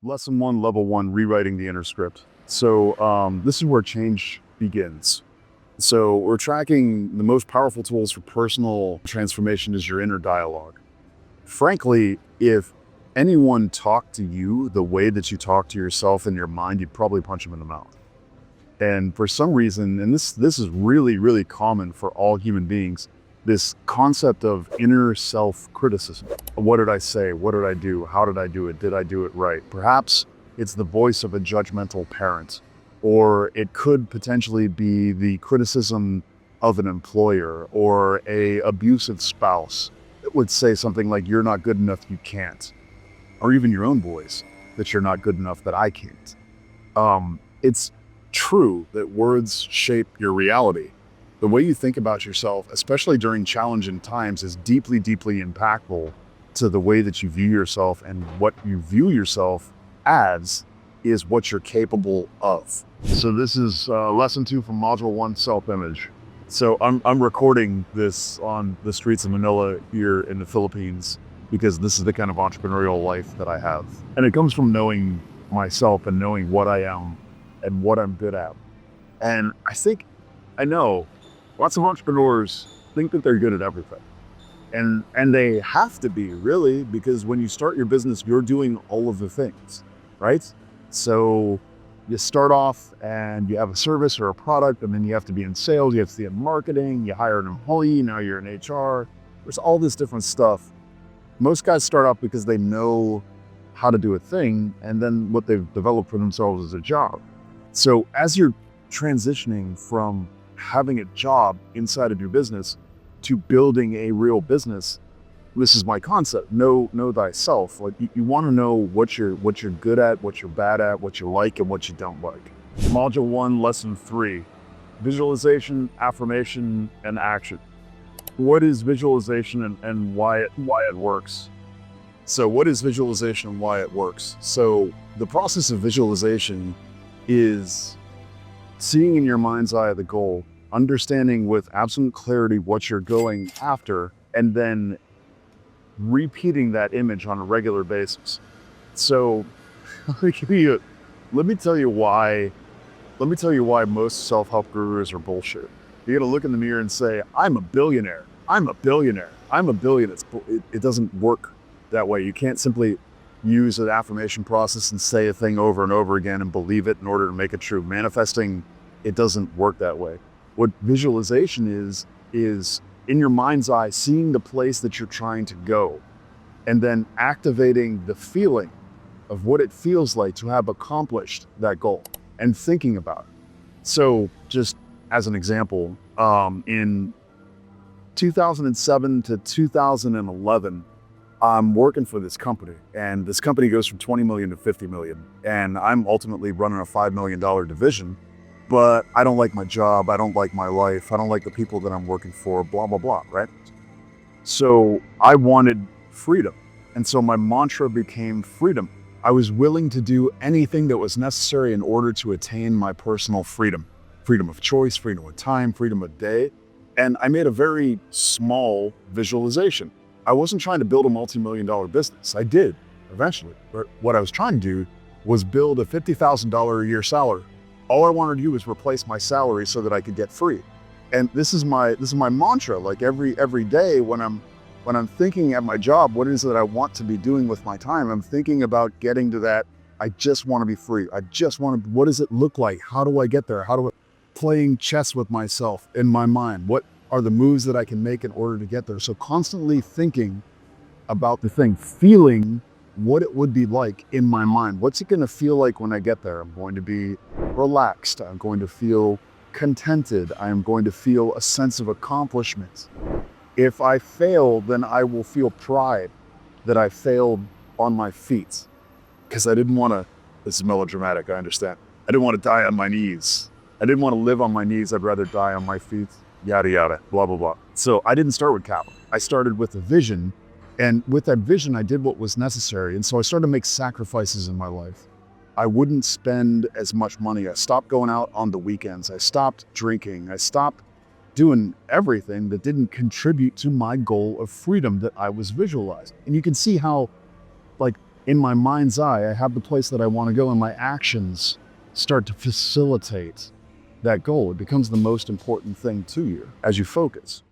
Lesson one, level one, rewriting the inner script. So this is where change begins. So we're tracking the most powerful tools for personal transformation is your inner dialogue. Frankly, if anyone talked to you the way that you talk to yourself in your mind, you'd probably punch them in the mouth. And for some reason, and this is really, really common for all human beings, this concept of inner self-criticism. What did I say? What did I do? How did I do it? Did I do it right? Perhaps it's the voice of a judgmental parent, or it could potentially be the criticism of an employer or a abusive spouse that would say something like, you're not good enough, you can't. Or even your own voice, that you're not good enough, that I can't. It's true that words shape your reality. The way you think about yourself, especially during challenging times, is deeply, deeply impactful to the way that you view yourself, and what you view yourself as is what you're capable of. So this is lesson 2 from module 1, self-image. So I'm recording this on the streets of Manila here in the Philippines because this is the kind of entrepreneurial life that I have. And it comes from knowing myself and knowing what I am and what I'm good at. And I know lots of entrepreneurs think that they're good at everything. And they have to be, really, because when you start your business, you're doing all of the things, right? So you start off and you have a service or a product, and then you have to be in sales, you have to be in marketing, you hire an employee, now you're in HR. There's all this different stuff. Most guys start off because they know how to do a thing, and then what they've developed for themselves is a job. So as you're transitioning from having a job inside of your business to building a real business, this is my concept. Know thyself. Like you want to know what you're good at, what you're bad at, what you like and what you don't like. Module 1, lesson 3, visualization, affirmation, and action. What is visualization and why it works? So what is visualization and why it works? So the process of visualization is seeing in your mind's eye the goal, understanding with absolute clarity what you're going after, and then repeating that image on a regular basis. So let me tell you why most self-help gurus are bullshit. You gotta look in the mirror and say, I'm a billionaire. I'm a billionaire. I'm a billionaire. It doesn't work that way. You can't simply use an affirmation process and say a thing over and over again and believe it in order to make it true. Manifesting, it doesn't work that way. What visualization is in your mind's eye, seeing the place that you're trying to go, and then activating the feeling of what it feels like to have accomplished that goal and thinking about it. So just as an example, in 2007 to 2011, I'm working for this company, and this company goes from 20 million to 50 million. And I'm ultimately running a $5 million division, but I don't like my job. I don't like my life. I don't like the people that I'm working for, blah, blah, blah, right? So I wanted freedom. And so my mantra became freedom. I was willing to do anything that was necessary in order to attain my personal freedom. Freedom of choice, freedom of time, freedom of day. And I made a very small visualization. I wasn't trying to build a multi-million-dollar business. I did eventually, but what I was trying to do was build a $50,000 a year salary. All I wanted to do was replace my salary so that I could get free. And this is my mantra. Like every day when I'm thinking at my job, what is it that I want to be doing with my time? I'm thinking about getting to that. I just want to be free. What does it look like? How do I get there? Playing chess with myself in my mind. What are the moves that I can make in order to get there? So constantly thinking about the thing, feeling what it would be like in my mind. What's it going to feel like when I get there? I'm going to be relaxed. I'm going to feel contented. I am going to feel a sense of accomplishment. If I fail, then I will feel pride that I failed on my feet, because I didn't want to, this is melodramatic, I understand. I didn't want to die on my knees. I didn't want to live on my knees. I'd rather die on my feet, yada, yada, blah, blah, blah. So I didn't start with capital. I started with a vision. And with that vision, I did what was necessary. And so I started to make sacrifices in my life. I wouldn't spend as much money. I stopped going out on the weekends. I stopped drinking. I stopped doing everything that didn't contribute to my goal of freedom that I was visualizing. And you can see how, like, in my mind's eye, I have the place that I want to go, and my actions start to facilitate that goal. It becomes the most important thing to you as you focus.